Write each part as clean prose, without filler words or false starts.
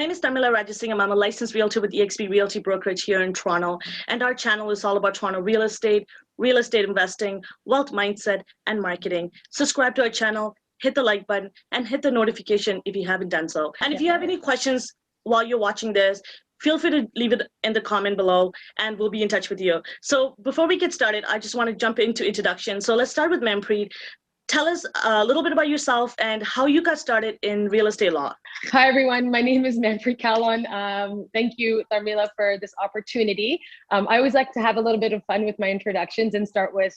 name is Tharmila Rajasingam. I'm a licensed realtor with eXp Realty Brokerage here in Toronto, and our channel is all about Toronto real estate investing, wealth mindset, and marketing. Subscribe to our channel, hit the like button, and hit the notification if you haven't done so. And if you have any questions while you're watching this, feel free to leave it in the comment below, and we'll be in touch with you. So before we get started, I just want to jump into introduction. So let's start with Manpreet. Tell us a little bit about yourself and how you got started in real estate law. Hi, everyone. My name is Manpreet Kahlon. Thank you, Tharmila, for this opportunity. I always like to have a little bit of fun with my introductions and start with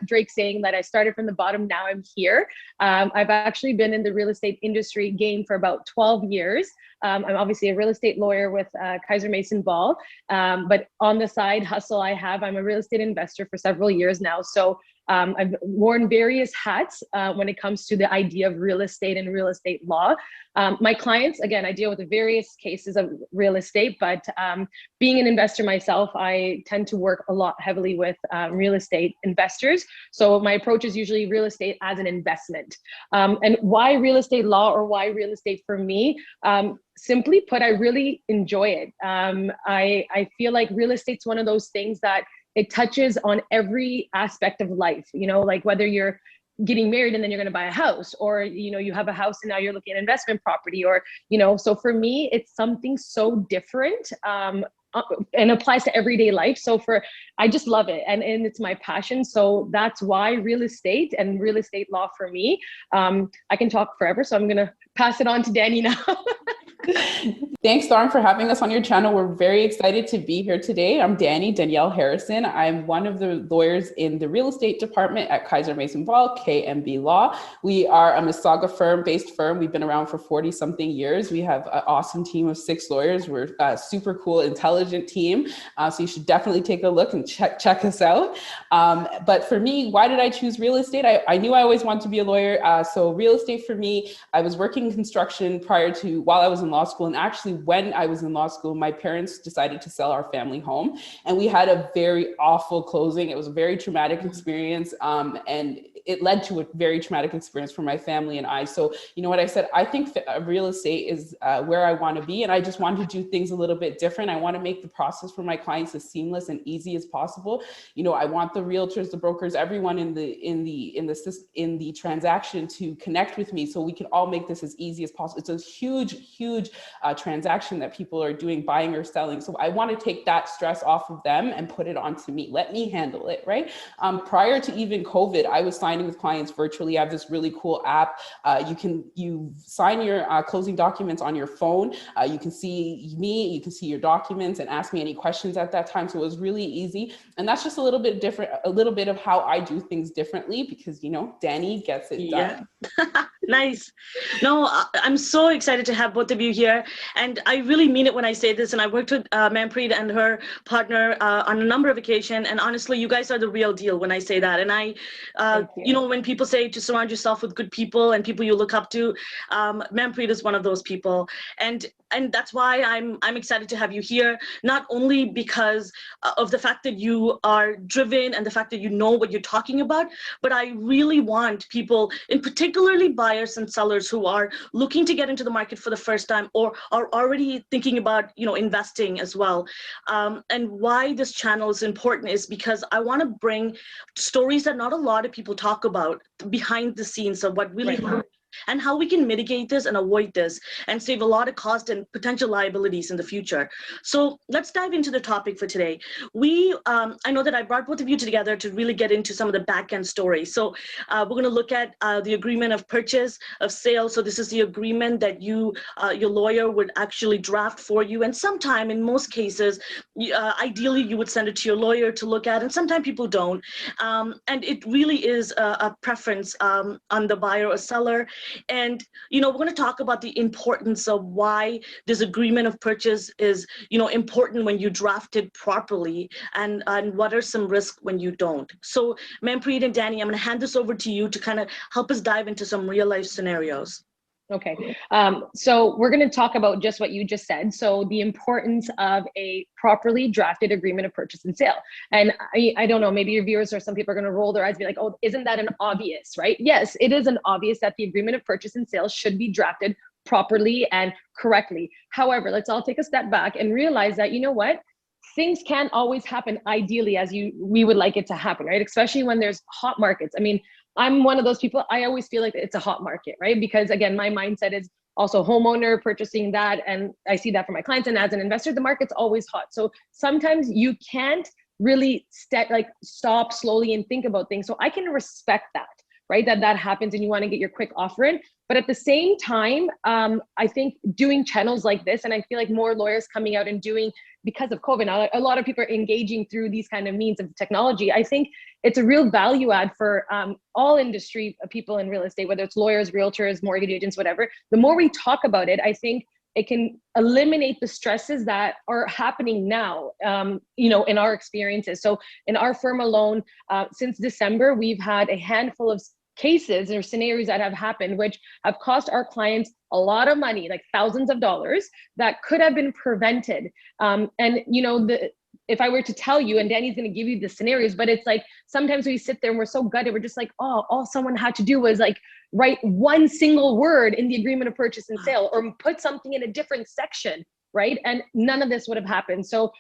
Drake saying that I started from the bottom, now I'm here. I've actually been in the real estate industry game for about 12 years. I'm obviously a real estate lawyer with Kaiser Mason Ball, but on the side hustle I'm a real estate investor for several years now. So I've worn various hats when it comes to the idea of real estate and real estate law. My clients, again, I deal with the various cases of real estate, but being an investor myself, I tend to work a lot heavily with real estate investors. So my approach is usually real estate as an investment. And why real estate law, or why real estate for me? Simply put, I really enjoy it. I feel like real estate's one of those things that it touches on every aspect of life, you know, like whether you're getting married and then you're going to buy a house, or, you know, you have a house and now you're looking at investment property, or, you know, so for me, it's something so different and applies to everyday life. So I just love it. And it's my passion. So that's why real estate and real estate law for me. I can talk forever, so I'm going to pass it on to Danny now. Thanks, Tharm, for having us on your channel. We're very excited to be here today. I'm Danielle Harrison. I'm one of the lawyers in the real estate department at Kaiser Mason Ball, KMB Law. We are a Mississauga based firm. We've been around for 40 something years. We have an awesome team of 6 lawyers. We're a super cool, intelligent team. So you should definitely take a look and check us out. But for me, why did I choose real estate? I knew I always wanted to be a lawyer. So real estate for me, I was working in construction while I was in law school. And actually, when I was in law school, my parents decided to sell our family home, and we had a very awful closing. It was a very traumatic experience, and it led to a very traumatic experience for my family and I. So, you know what I said, I think real estate is where I want to be, and I just want to do things a little bit different. I want to make the process for my clients as seamless and easy as possible. You know, I want the realtors, the brokers, everyone in the transaction to connect with me, so we can all make this as easy as possible. It's a huge transaction that people are doing, buying or selling. So I want to take that stress off of them and put it onto me. Let me handle it, right? Prior to even COVID, I was signing with clients virtually. I have this really cool app. You sign your closing documents on your phone. You can see me, you can see your documents and ask me any questions at that time. So it was really easy. And that's just a little bit different, a little bit of how I do things differently, because, you know, Danny gets it done. Nice. No, I'm so excited to have both of you here. And I really mean it when I say this. And I worked with Manpreet and her partner on a number of occasions. And honestly, you guys are the real deal when I say that. And you know, when people say to surround yourself with good people and people you look up to, Manpreet is one of those people. And that's why I'm excited to have you here, not only because of the fact that you are driven and the fact that you know what you're talking about, but I really want people, in particularly buyers and sellers, who are looking to get into the market for the first time or are already thinking about, you know, investing as well. And why this channel is important is because I want to bring stories that not a lot of people talk about, behind the scenes of what really happened, and how we can mitigate this and avoid this and save a lot of cost and potential liabilities in the future. So let's dive into the topic for today. I know that I brought both of you together to really get into some of the back end stories. So we're going to look at the agreement of purchase, of sale. So this is the agreement that your lawyer would actually draft for you. And sometime, in most cases, ideally you would send it to your lawyer to look at, and sometimes people don't. And it really is a preference on the buyer or seller. And, you know, we're going to talk about the importance of why this agreement of purchase is, you know, important when you draft it properly, and what are some risks when you don't. So Manpreet and Danny, I'm going to hand this over to you to kind of help us dive into some real life scenarios. Okay, so we're going to talk about just what you just said. So the importance of a properly drafted agreement of purchase and sale. And I don't know, maybe your viewers or some people are going to roll their eyes and be like, oh, isn't that an obvious, right? Yes, it is an obvious that the agreement of purchase and sale should be drafted properly and correctly. However, let's all take a step back and realize that, you know what? Things can't always happen ideally as we would like it to happen, right? Especially when there's hot markets. I mean, I'm one of those people, I always feel like it's a hot market, right? Because again, my mindset is also homeowner purchasing that. And I see that for my clients. And as an investor, the market's always hot. So sometimes you can't really stop slowly and think about things. So I can respect that, right? That happens and you want to get your quick offer in. But at the same time, I think doing channels like this, and I feel like more lawyers coming out and doing, because of COVID now, a lot of people are engaging through these kind of means of technology. I think it's a real value add for all industry people in real estate, whether it's lawyers, realtors, mortgage agents, whatever. The more we talk about it, I think it can eliminate the stresses that are happening now, in our experiences. So in our firm alone, since December, we've had a handful of cases or scenarios that have happened, which have cost our clients a lot of money, like thousands of dollars, that could have been prevented. If I were to tell you, and Danny's going to give you the scenarios, but it's like, sometimes we sit there and we're so gutted. We're just like, oh, all someone had to do was like write one single word in the agreement of purchase and sale, or put something in a different section, right? And none of this would have happened. So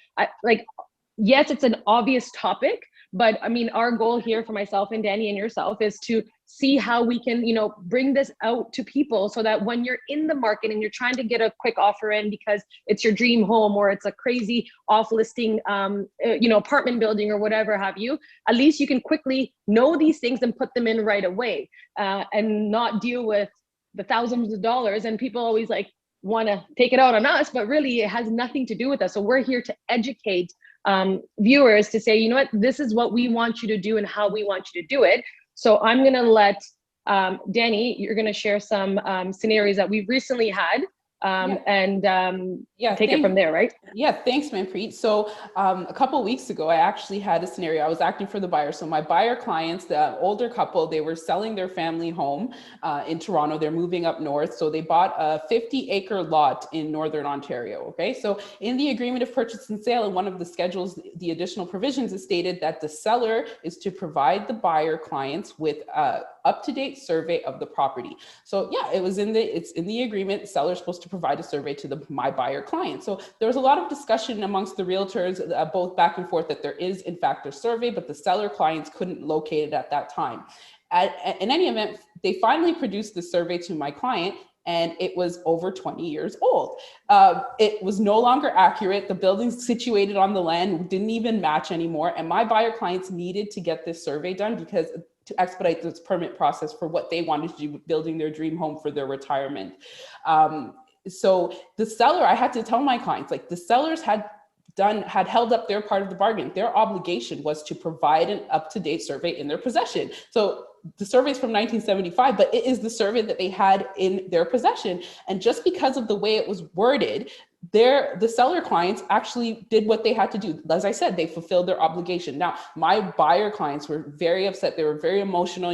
yes, it's an obvious topic, but I mean, our goal here for myself and Danny and yourself is to see how we can, bring this out to people so that when you're in the market and you're trying to get a quick offer in because it's your dream home or it's a crazy off listing, apartment building or whatever have you, at least you can quickly know these things and put them in right away, and not deal with the thousands of dollars. And people always want to take it out on us, but really it has nothing to do with us. So we're here to educate viewers to say, you know what, this is what we want you to do and how we want you to do it. So I'm going to let Danny, you're going to share some scenarios that we've recently had, take it from there, right? Yeah, thanks, Manpreet. So a couple of weeks ago, I actually had a scenario. I was acting for the buyer. So my buyer clients, the older couple, they were selling their family home in Toronto. They're moving up north. So they bought a 50-acre lot in Northern Ontario. Okay, so in the agreement of purchase and sale, in one of the schedules, the additional provisions, is stated that the seller is to provide the buyer clients with up-to-date survey of the property. So yeah, it's in the agreement. The seller is supposed to provide a survey to my buyer client. So there was a lot of discussion amongst the realtors, both back and forth, that there is in fact a survey, but the seller clients couldn't locate it at that time. In any event, they finally produced the survey to my client, and it was over 20 years old. It was no longer accurate. The buildings situated on the land didn't even match anymore. And my buyer clients needed to get this survey done because to expedite this permit process for what they wanted to do, building their dream home for their retirement. So the seller, I had to tell my clients, the sellers had held up their part of the bargain. Their obligation was to provide an up-to-date survey in their possession. So the survey is from 1975, but it is the survey that they had in their possession. And just because of the way it was worded, the seller clients actually did what they had to do. As I said, they fulfilled their obligation. Now, my buyer clients were very upset. They were very emotional.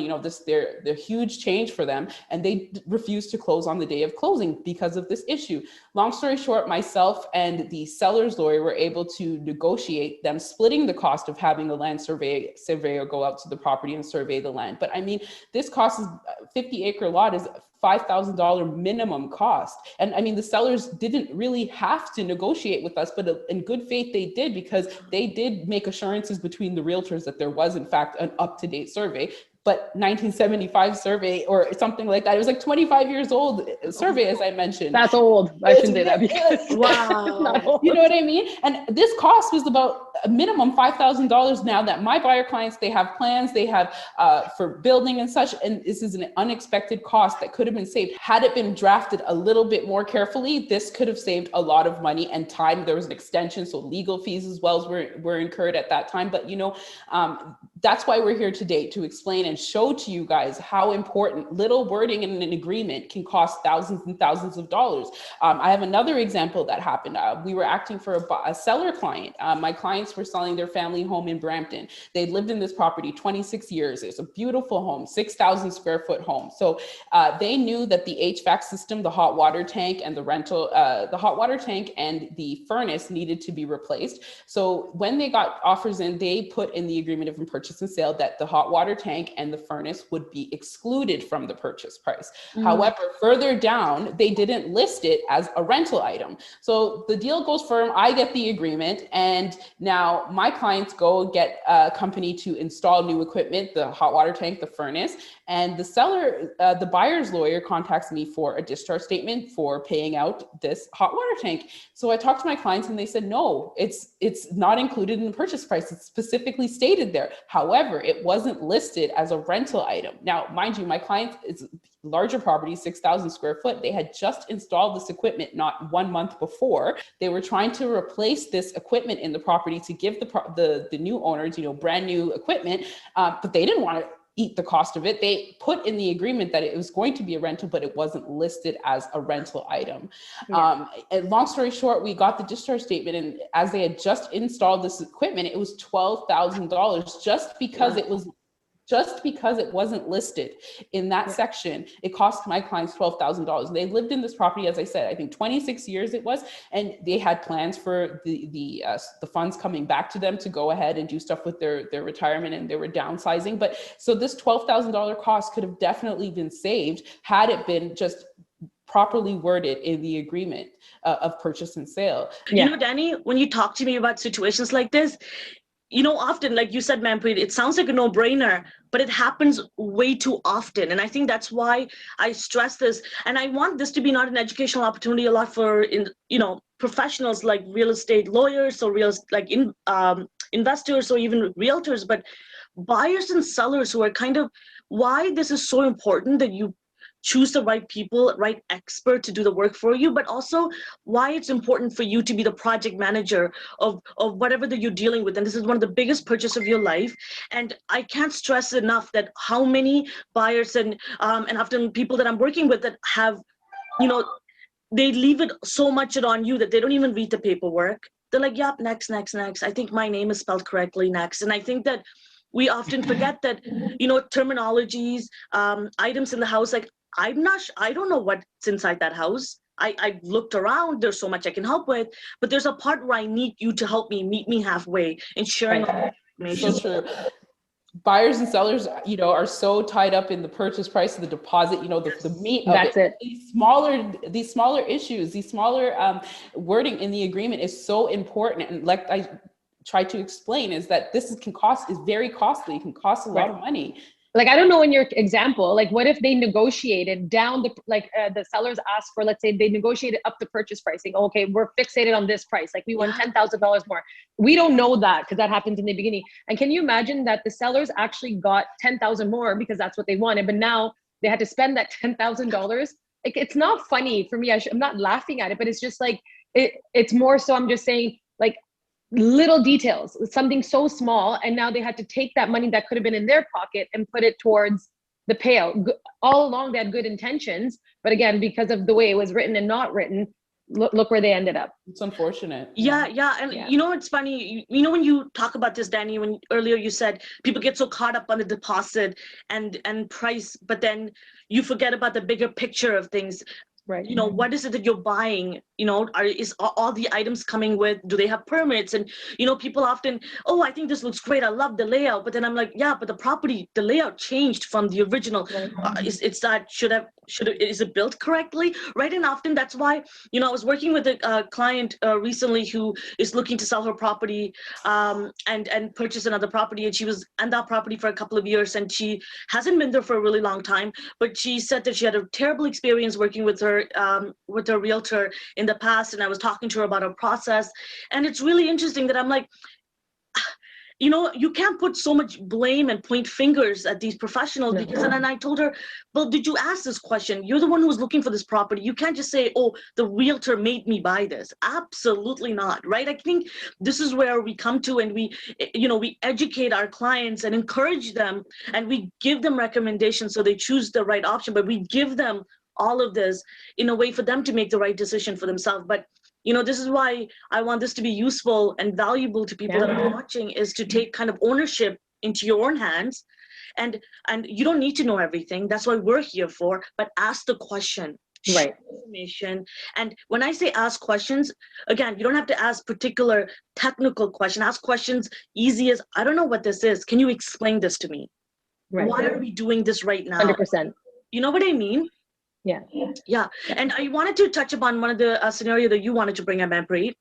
They're huge change for them, and they refused to close on the day of closing because of this issue. Long story short, myself and the seller's lawyer were able to negotiate them splitting the cost of having the land surveyor go out to the property and survey the land. But I mean, this cost is 50-acre lot is $5,000 minimum cost. And I mean, the sellers didn't really have to negotiate with us, but in good faith they did, because they did make assurances between the realtors that there was in fact an up-to-date survey. But 1975 survey or something like that. It was 25 years old survey, as I mentioned. That's old. I shouldn't say that because wow. You know what I mean? And this cost was about a minimum $5,000 now that my buyer clients, they have plans, they have for building and such. And this is an unexpected cost that could have been saved. Had it been drafted a little bit more carefully, this could have saved a lot of money and time. There was an extension, so legal fees as well were incurred at that time. But that's why we're here today, to explain and show to you guys how important little wording in an agreement can cost thousands and thousands of dollars. I have another example that happened. We were acting for a seller client. My clients were selling their family home in Brampton. They'd lived in this property 26 years. It's a beautiful home, 6,000 square foot home. So they knew that the HVAC system, the hot water tank and the hot water tank and the furnace needed to be replaced. So when they got offers in, they put in the agreement of purchase purchase and sale that the hot water tank and the furnace would be excluded from the purchase price. Mm. However, further down, they didn't list it as a rental item. So the deal goes firm, I get the agreement, and now my clients go get a company to install new equipment, the hot water tank, the furnace, and the seller, the buyer's lawyer contacts me for a discharge statement for paying out this hot water tank. So I talked to my clients and they said, no, it's not included in the purchase price. It's specifically stated there. However, it wasn't listed as a rental item. Now, mind you, my client is larger property, 6,000 square foot. They had just installed this equipment not 1 month before. They were trying to replace this equipment in the property to give the new owners, brand new equipment, but they didn't want to eat the cost of it. They put in the agreement that it was going to be a rental, but it wasn't listed as a rental item. Yeah. And long story short, we got the discharge statement, and as they had just installed this equipment, it was $12,000 just because it wasn't listed in that section. It cost my clients $12,000. They lived in this property, as I said, I think 26 years it was, and they had plans for the funds coming back to them to go ahead and do stuff with their retirement, and they were downsizing. But so this $12,000 cost could have definitely been saved had it been just properly worded in the agreement of purchase and sale. Yeah. Danny, when you talk to me about situations like this, often, like you said, Manpreet, it sounds like a no-brainer, but it happens way too often. And I think that's why I stress this. And I want this to be not an educational opportunity a lot for, professionals like real estate lawyers or investors or even realtors, but buyers and sellers who are why this is so important that you choose the right people, right expert to do the work for you, but also why it's important for you to be the project manager of whatever that you're dealing with. And this is one of the biggest purchases of your life. And I can't stress enough that how many buyers and often people that I'm working with that have, they leave it so much on you that they don't even read the paperwork. They're like, yep, next. I think my name is spelled correctly, next. And I think that we often forget that, terminologies, items in the house, like I don't know what's inside that house. I've looked around, there's so much I can help with, but there's a part where I need you to help me, meet me halfway in sharing information. So true. Buyers and sellers, are so tied up in the purchase price of the deposit, the meat of it. These smaller issues, these smaller wording in the agreement is so important. And like I tried to explain, is that this is very costly. It can cost a lot of money. Like, I don't know, in your example, like what if they negotiated down the sellers asked for, let's say they negotiated up the purchase pricing. Okay, we're fixated on this price. Like we want $10,000 more. We don't know that because that happens in the beginning. And can you imagine that the sellers actually got 10,000 more because that's what they wanted, but now they had to spend that $10,000? Like, it's not funny for me. I'm not laughing at it, but it's just like, it's more so I'm just saying, like, little details, something so small, and now they had to take that money that could have been in their pocket and put it towards the payout. All along they had good intentions, but again, because of the way it was written and not written, look where they ended up. It's unfortunate. Yeah. And it's funny, when you talk about this, Danny, when earlier you said people get so caught up on the deposit and price, but then you forget about the bigger picture of things. Right. What is it that you're buying? Is all the items coming with, do they have permits? And, people often, oh, I think this looks great. I love the layout. But then I'm like, yeah, but the layout changed from the original. Right. Is it built correctly? Right. And often that's why, I was working with a client recently who is looking to sell her property and purchase another property. And she was on that property for a couple of years and she hasn't been there for a really long time. But she said that she had a terrible experience working with her realtor in the past, and I was talking to her about her process. And it's really interesting that I'm like, you can't put so much blame and point fingers at these professionals because, and then I told her, well, did you ask this question? You're the one who was looking for this property. You can't just say, oh, the realtor made me buy this. Absolutely not, right? I think this is where we come to, and we educate our clients and encourage them, and we give them recommendations so they choose the right option, but we give them all of this in a way for them to make the right decision for themselves. But this is why I want this to be useful and valuable to people that are watching, is to take kind of ownership into your own hands. And you don't need to know everything. That's what we're here for. But ask the question. Right. Information. And when I say ask questions, again, you don't have to ask particular technical question. Ask questions easy as, I don't know what this is. Can you explain this to me? Right. Why are we doing this right now? 100%. You know what I mean? Yeah. Yeah. And I wanted to touch upon one of the scenario that you wanted to bring up, Manpreet.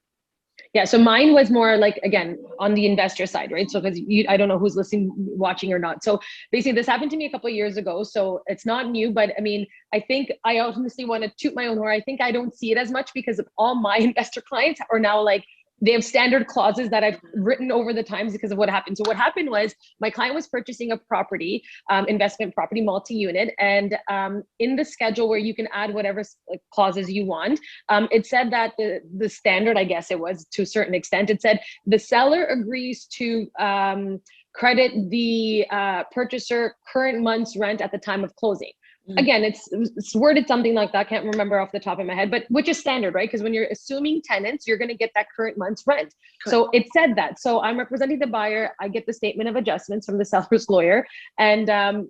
Yeah, so mine was more like, again, on the investor side, right? So because I don't know who's listening, watching or not. So basically this happened to me a couple of years ago. So it's not new, but I mean, I think I honestly want to toot my own horn. I think I don't see it as much because of all my investor clients are now like, they have standard clauses that I've written over the times because of what happened. So what happened was my client was purchasing a property, investment property, multi-unit. And in the schedule where you can add whatever clauses you want, it said that the standard, I guess it was to a certain extent, it said the seller agrees to credit the purchaser current month's rent at the time of closing. Again, it's worded something like that. I can't remember off the top of my head, but which is standard, right? Because when you're assuming tenants, you're going to get that current month's rent. So it said that. So I'm representing the buyer. I get the statement of adjustments from the seller's lawyer. And I'm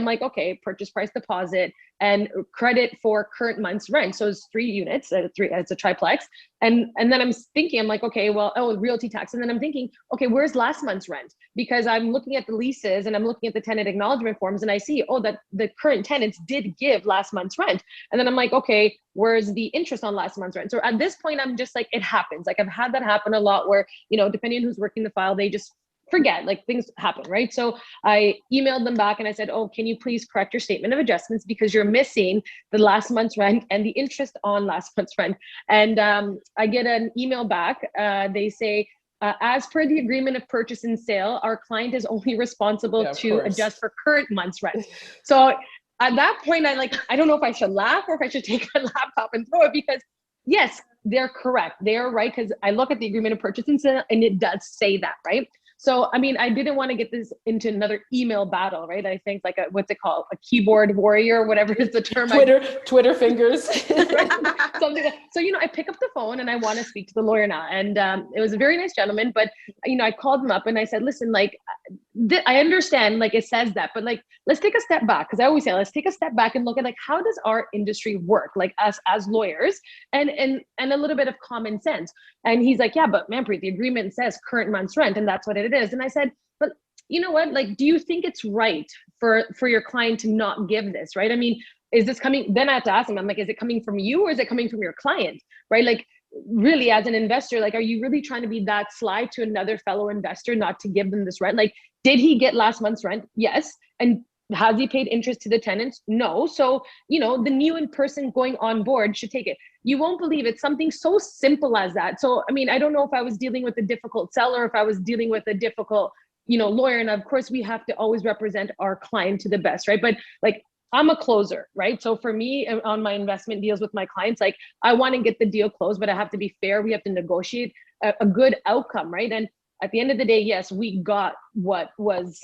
like, okay, purchase price deposit and credit for current month's rent. So it's 3 units, it's a triplex. And then I'm thinking, I'm like, okay, well, realty tax. And then I'm thinking, okay, where's last month's rent? Because I'm looking at the leases and I'm looking at the tenant acknowledgement forms and I see, that the current tenants did give last month's rent. And then I'm like, okay, where's the interest on last month's rent? So at this point, I'm just like, it happens. Like I've had that happen a lot where, depending on who's working the file, they just forget, like things happen, right? So I emailed them back and I said, can you please correct your statement of adjustments because you're missing the last month's rent and the interest on last month's rent. And I get an email back. They say, as per the agreement of purchase and sale, our client is only responsible to adjust for current month's rent. So at that point, I don't know if I should laugh or if I should take my laptop and throw it because yes, they're correct. They are right because I look at the agreement of purchase and sale and it does say that, right? So, I mean, I didn't want to get this into another email battle, right? I think like what's it called? A keyboard warrior, whatever is the term. Twitter fingers. Right? Something like, so, I pick up the phone and I want to speak to the lawyer now. And it was a very nice gentleman, but, I called him up and I said, listen, like, I understand, like it says that, but like, let's take a step back. Cause I always say, let's take a step back and look at like, how does our industry work? Like us as lawyers and a little bit of common sense. And he's like, yeah, but Manpreet, the agreement says current month's rent and that's what it is. And I said, but you know what, like, do you think it's right for your client to not give this, right? I mean, is this coming, then I have to ask him, I'm like, is it coming from you or is it coming from your client, right? Like, really as an investor, like, are you really trying to be that sly to another fellow investor not to give them this rent? Like, did he get last month's rent? Yes. And has he paid interest to the tenants? No. So, the new person going on board should take it. You won't believe it's something so simple as that. So, I mean, I don't know if I was dealing with a difficult seller, if I was dealing with a difficult, lawyer. And of course we have to always represent our client to the best, right? But like, I'm a closer, right? So for me on my investment deals with my clients, like I want to get the deal closed, but I have to be fair. We have to negotiate a good outcome, right? And at the end of the day, yes, we got what was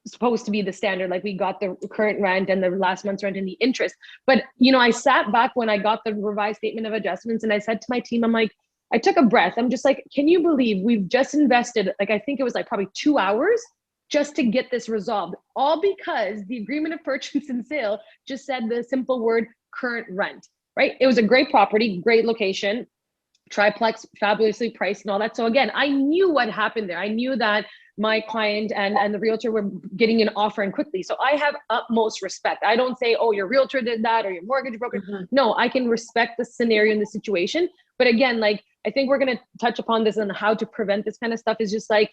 supposed to be the standard. Like we got the current rent and the last month's rent and the interest. But, I sat back when I got the revised statement of adjustments and I said to my team, I'm like, I took a breath. I'm just like, can you believe we've just invested, like, I think it was like probably 2 hours just to get this resolved, all because the agreement of purchase and sale just said the simple word current rent, right? It was a great property, great location, triplex, fabulously priced and all that. So again, I knew what happened there. I knew that my client and the realtor were getting an offer in quickly. So I have utmost respect. I don't say, your realtor did that or your mortgage broker. Mm-hmm. No, I can respect the scenario and the situation. But again, like, I think we're going to touch upon this and how to prevent this kind of stuff is just like,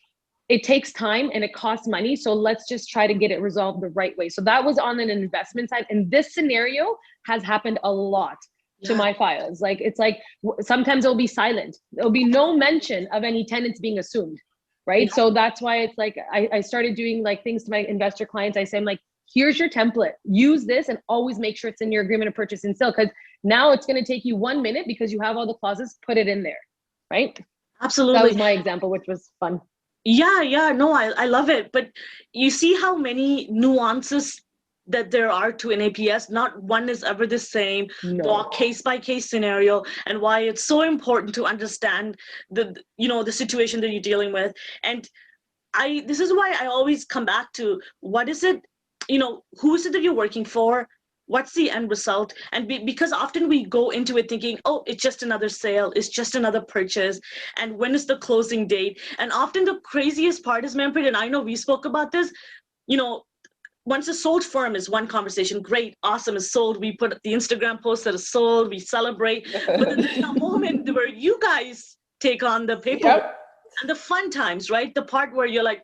it takes time and it costs money. So let's just try to get it resolved the right way. So that was on an investment side. And this scenario has happened a lot to my files. Like, it's like, sometimes it'll be silent. There'll be no mention of any tenants being assumed. Right. Yeah. So that's why it's like, I started doing like things to my investor clients. I say, I'm like, here's your template, use this and always make sure it's in your agreement of purchase and sale. Cause now it's going to take you 1 minute because you have all the clauses, put it in there. Right. Absolutely. That was my example, which was fun. Yeah. No, I love it. But you see how many nuances that there are to an APS. Not one is ever the same. No. Case by case scenario, and why it's so important to understand the situation that you're dealing with. And this is why I always come back to what is it, who is it that you're working for? what's the end result? And because often we go into it thinking, oh, it's just another sale, it's just another purchase, and when is the closing date? And often the craziest part is, Manpreet, and I know we spoke about this, you know, once a sold firm is one conversation, great, awesome, it's sold. We put the Instagram post that it's sold, we celebrate. But then there's a moment where you guys take on the paperwork. Yep. And the fun times, right? The part where you're like,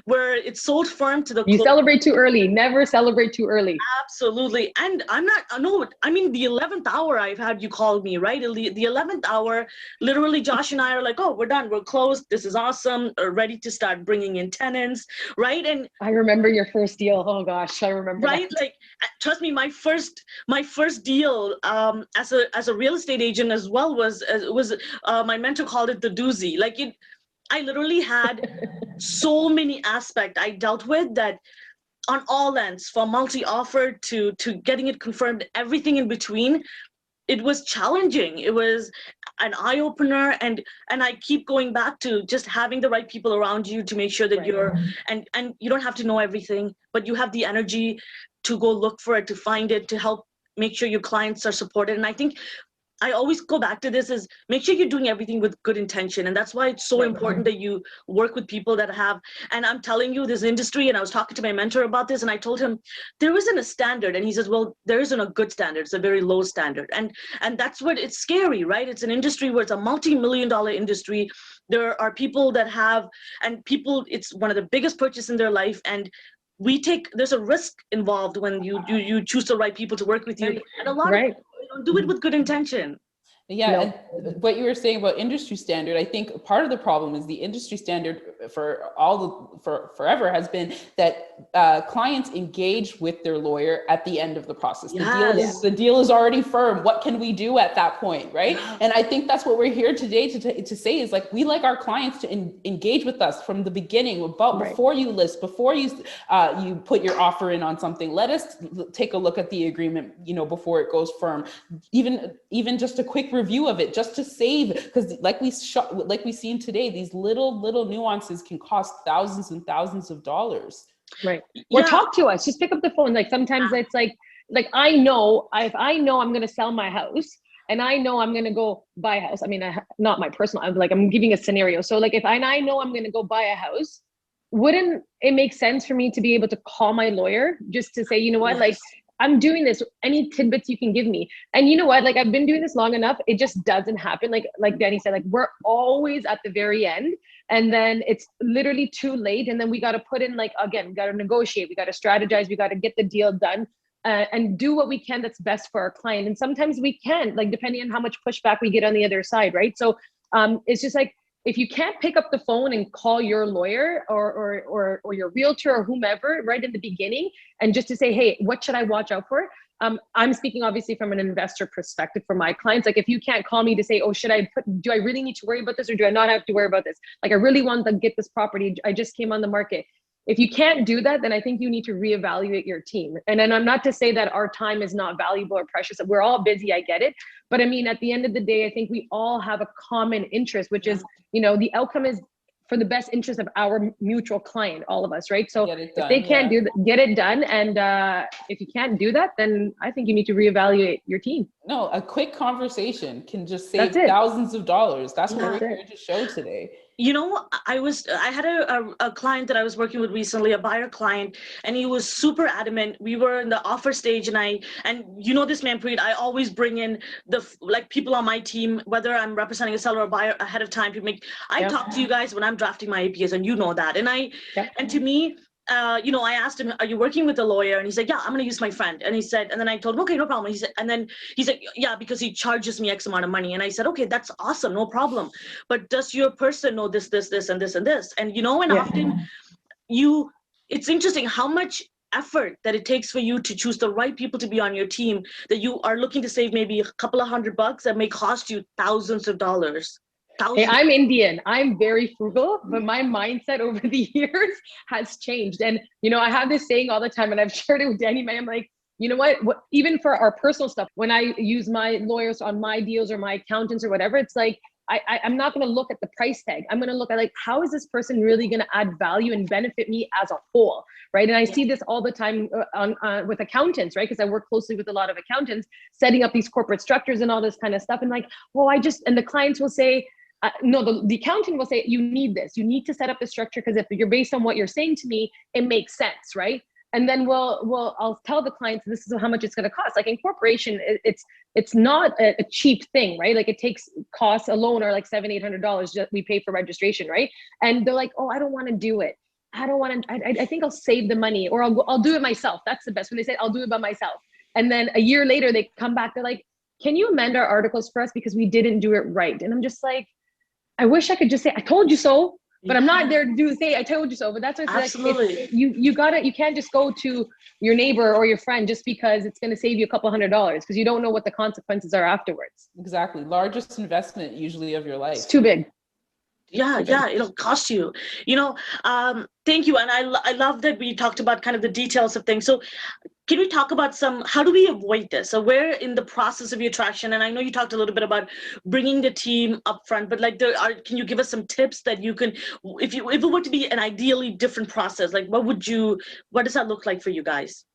where it's sold firm to the You celebrate too early. Never celebrate too early. Absolutely. And I'm not, no, I mean, the 11th hour I've had you call me, right? The 11th hour, literally Josh and I are like, oh, we're done, we're closed, this is awesome, ready to start bringing in tenants, right? And I remember your first deal. Oh gosh, I remember right? that. Like, trust me, my first deal as a real estate agent as well was my mentor called it the doozy. Like I literally had so many aspects I dealt with that on all ends, from multi-offer to getting it confirmed, everything in between. It was challenging. It was an eye-opener, and I keep going back to just having the right people around you to make sure that you're, and you don't have to know everything, but you have the energy to go look for it, to find it, to help make sure your clients are supported. And I think I always go back to this, is make sure you're doing everything with good intention. And that's why it's so important that you work with people that have, and I'm telling you, this industry, and I was talking to my mentor about this, and I told him there isn't a standard. And he says, well, there isn't a good standard. It's a very low standard. And that's what, it's scary, right? It's an industry where it's a multi-million-dollar industry. There are people that have, and people, it's one of the biggest purchases in their life. And there's a risk involved when you choose the right people to work with you. And a lot of people don't do it with good intention. Yeah, and what you were saying about industry standard, I think part of the problem is the industry standard for forever has been that clients engage with their lawyer at the end of the process. The deal is already firm. What can we do at that point, right? And I think that's what we're here today to say is, like, we like our clients to engage with us from the beginning, before you list, before you you put your offer in on something. Let us take a look at the agreement, before it goes firm. Even just a quick review of it, just to save, because like we've seen today, these little nuances can cost thousands and thousands of dollars. Right. Or talk to us. Just pick up the phone. Like sometimes it's like I know, if I know I'm going to sell my house and I know I'm going to go buy a house. I mean, not my personal, I'm giving a scenario. So like if I know I'm going to go buy a house, wouldn't it make sense for me to be able to call my lawyer just to say, you know what, like, I'm doing this, any tidbits you can give me. And you know what, like, I've been doing this long enough. It just doesn't happen. Like Danny said, like, we're always at the very end, and then it's literally too late. And then we got to put in, like, again, we got to negotiate, we got to strategize, we got to get the deal done and do what we can that's best for our client. And sometimes we can't, like, depending on how much pushback we get on the other side, right? So it's just like, if you can't pick up the phone and call your lawyer or your realtor or whomever right in the beginning, and just to say, hey, what should I watch out for? I'm speaking obviously from an investor perspective for my clients. Like, if you can't call me to say, oh, do I really need to worry about this, or do I not have to worry about this? Like, I really want to get this property. I just came on the market. If you can't do that, then I think you need to reevaluate your team. And I'm not to say that our time is not valuable or precious. We're all busy, I get it. But I mean, at the end of the day, I think we all have a common interest, which is, the outcome is for the best interest of our mutual client, all of us, right? So if they can't do that, get it done. And if you can't do that, then I think you need to reevaluate your team. No, a quick conversation can just save thousands of dollars. That's what we're here to show today. I had a client that I was working with recently, a buyer client, and he was super adamant. We were in the offer stage, and this, Manpreet, I always bring in people on my team, whether I'm representing a seller or buyer, ahead of time I talk to you guys when I'm drafting my APAs, and you know that. And to me, I asked him, are you working with a lawyer? And he said, yeah, I'm going to use my friend. And he said, and then I told him, okay, no problem. He said, yeah, because he charges me X amount of money. And I said, okay, that's awesome. No problem. But does your person know this, this, this, and this, and this? And, often it's interesting how much effort that it takes for you to choose the right people to be on your team, that you are looking to save maybe a couple of $100 that may cost you thousands of dollars. Hey, I'm Indian. I'm very frugal, but my mindset over the years has changed. And, I have this saying all the time, and I've shared it with Danny. I'm like, you know what, even for our personal stuff, when I use my lawyers on my deals or my accountants or whatever, it's like, I'm not going to look at the price tag. I'm going to look at like, how is this person really going to add value and benefit me as a whole, right? And I see this all the time with accountants, right? Because I work closely with a lot of accountants setting up these corporate structures and all this kind of stuff. And like, well, and the clients will say, no, the accountant will say, you need this. You need to set up the structure because if you're based on what you're saying to me, it makes sense, right? And then I'll tell the clients this is how much it's going to cost. Like in corporation, it's not a cheap thing, right? Like it takes costs alone are like $700-800 that we pay for registration, right? And they're like, oh, I don't want to do it. I don't want to. I think I'll save the money, or I'll do it myself. That's the best. When they say I'll do it by myself, and then a year later they come back, they're like, can you amend our articles for us because we didn't do it right? And I'm just like, I wish I could just say I told you so. But I'm not there to say I told you so. But that's what it's absolutely. Like, you can't just go to your neighbor or your friend just because it's going to save you a couple $100 because you don't know what the consequences are afterwards. Exactly. Largest investment usually of your life. It's too big. Yeah, it'll cost you, thank you. And I love that we talked about kind of the details of things. So can we talk about how do we avoid this? So we're in the process of your traction, and I know you talked a little bit about bringing the team up front, but like can you give us some tips that you can, if it were to be an ideally different process, like what does that look like for you guys?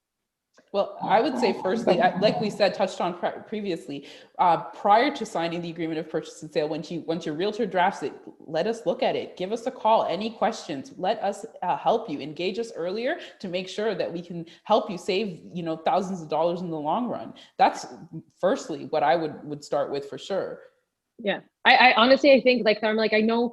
Well, I would say firstly, like we said, touched on previously, prior to signing the agreement of purchase and sale, once your realtor drafts it, let us look at it. Give us a call. Any questions? Let us help you. Engage us earlier to make sure that we can help you save, thousands of dollars in the long run. That's firstly what I would start with for sure. Yeah, I honestly, I think like Tharmila,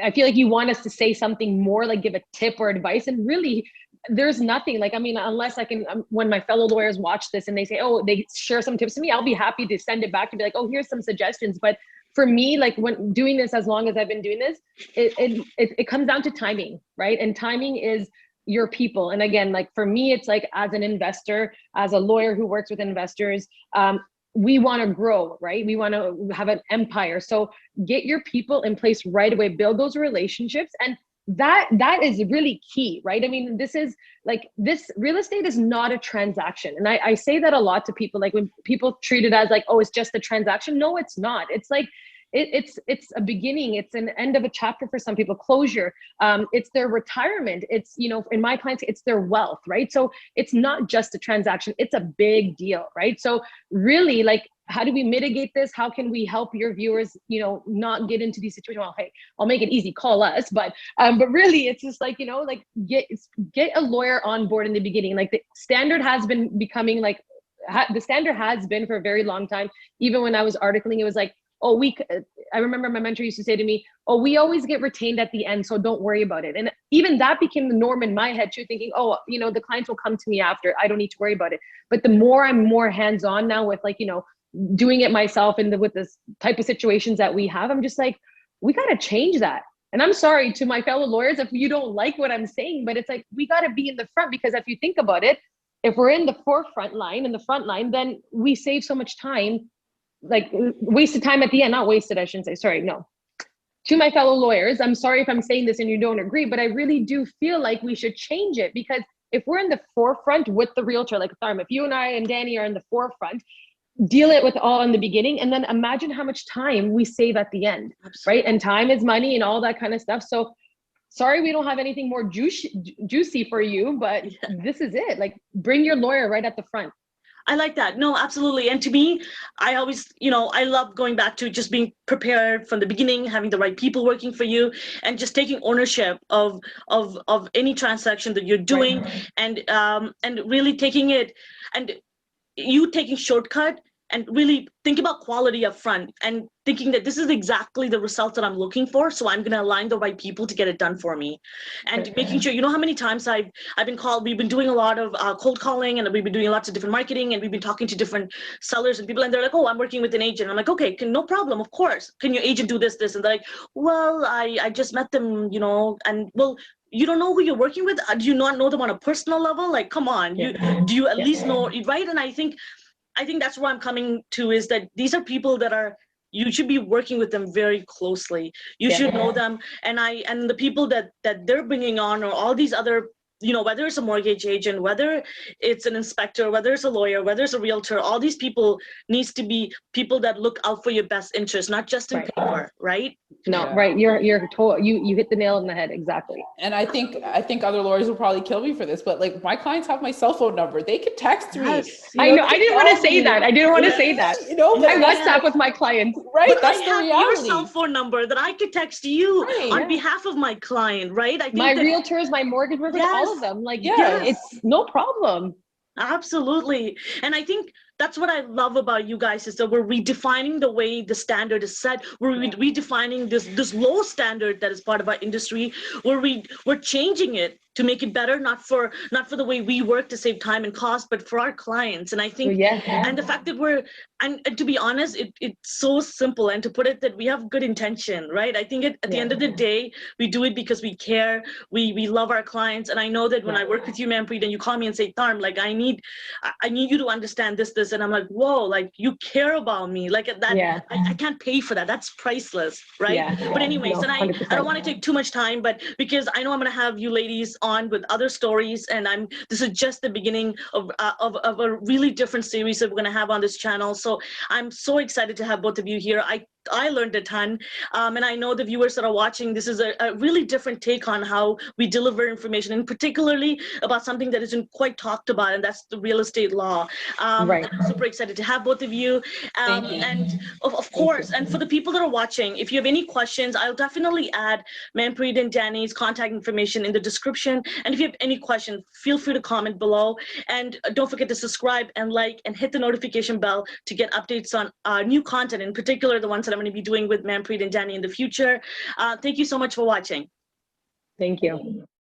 I feel like you want us to say something more, like give a tip or advice, and really there's nothing like, I mean, unless I can, when my fellow lawyers watch this and they say, oh, they share some tips to me, I'll be happy to send it back and be like, oh, here's some suggestions. But for me, like when doing this, as long as I've been doing this, it comes down to timing, right? And timing is your people. And again, like for me, it's like as an investor, as a lawyer who works with investors, we want to grow, right? We want to have an empire. So get your people in place right away, build those relationships. And that is really key, right? I mean, this real estate is not a transaction. And I say that a lot to people, like when people treat it as like, oh, it's just a transaction. No, it's not. It's like, it's a beginning. It's an end of a chapter for some people, closure. It's their retirement. It's, in my clients, it's their wealth, right? So it's not just a transaction. It's a big deal, right? So really, like, how do we mitigate this? How can we help your viewers, not get into these situations? Well, hey, I'll make it easy, call us. But really, it's just like, get a lawyer on board in the beginning. Like the standard has been becoming like, the standard has been for a very long time. Even when I was articling, it was like, oh, I remember my mentor used to say to me, oh, we always get retained at the end, so don't worry about it. And even that became the norm in my head too, thinking, oh, the clients will come to me after, I don't need to worry about it. But the more I'm more hands-on now with like, doing it myself and with this type of situations that we have, I'm just like, we got to change that. And I'm sorry to my fellow lawyers if you don't like what I'm saying, but it's like, we got to be in the front, because if you think about it, if we're in the front line, then we save so much time, like wasted time at the end, not wasted, I shouldn't say, sorry, no. To my fellow lawyers, I'm sorry if I'm saying this and you don't agree, but I really do feel like we should change it, because if we're in the forefront with the realtor, like Tharm, if you and I and Danny are in the forefront, deal it with all in the beginning, and then imagine how much time we save at the end. Absolutely. Right? And time is money and all that kind of stuff. So sorry, we don't have anything more juicy for you, but This is it. Like, bring your lawyer right at the front. I like that. No, absolutely. And to me, I always, I love going back to just being prepared from the beginning, having the right people working for you, and just taking ownership of any transaction that you're doing, right. And really taking it, and you taking shortcut, and really think about quality up front, and thinking that this is exactly the result that I'm looking for. So I'm going to align the right people to get it done for me, and making sure, how many times I've been called, we've been doing a lot of cold calling, and we've been doing lots of different marketing, and we've been talking to different sellers and people, and they're like, oh, I'm working with an agent. I'm like, okay, no problem. Of course. Can your agent do this? And they're like, well, I just met them, and well, you don't know who you're working with. Do you not know them on a personal level? Like, come on, do you at least know, right? And I think that's where I'm coming to, is that these are people that you should be working with them very closely. You should know them. And the people that they're bringing on, or all these other whether it's a mortgage agent, whether it's an inspector, whether it's a lawyer, whether it's a realtor, all these people needs to be people that look out for your best interest, not just in paper, right? No, right. You're you hit the nail on the head. Exactly. And I think other lawyers will probably kill me for this, but like my clients have my cell phone number. They can text me. Yes. I know. I didn't want to say that. I didn't want to say that. But I WhatsApp with my clients. Right. But That's I the have reality. your cell phone number that I could text you on behalf of my client, right? I think my realtors, my mortgage brokers, all of them. Like, it's no problem. Absolutely. And I think that's what I love about you guys, is that we're redefining the way the standard is set. We're redefining this low standard that is part of our industry. We're changing it to make it better, not for the way we work to save time and cost, but for our clients. And I think, and the fact that and to be honest, it's so simple. And to put it that we have good intention, right? I think at the end of the day, we do it because we care. We love our clients. And I know that when I work with you, Manpreet, and you call me and say, Tharm, like, I need you to understand this. And I'm like, whoa, like, you care about me. Like that, I can't pay for that. That's priceless, right? But anyways, and I don't want to take too much time, but because I know I'm going to have you ladies on with other stories, and this is just the beginning of a really different series that we're going to have on this channel. So I'm so excited to have both of you here. I learned a ton, and I know the viewers that are watching, this is a really different take on how we deliver information, and particularly about something that isn't quite talked about, and that's the real estate law. I'm super excited to have both of you. And of course, and for the people that are watching, if you have any questions, I'll definitely add Manpreet and Danny's contact information in the description. And if you have any questions, feel free to comment below. And don't forget to subscribe and like and hit the notification bell to get updates on new content, in particular the ones that I'm going to be doing with Manpreet and Danny in the future. Thank you so much for watching. Thank you.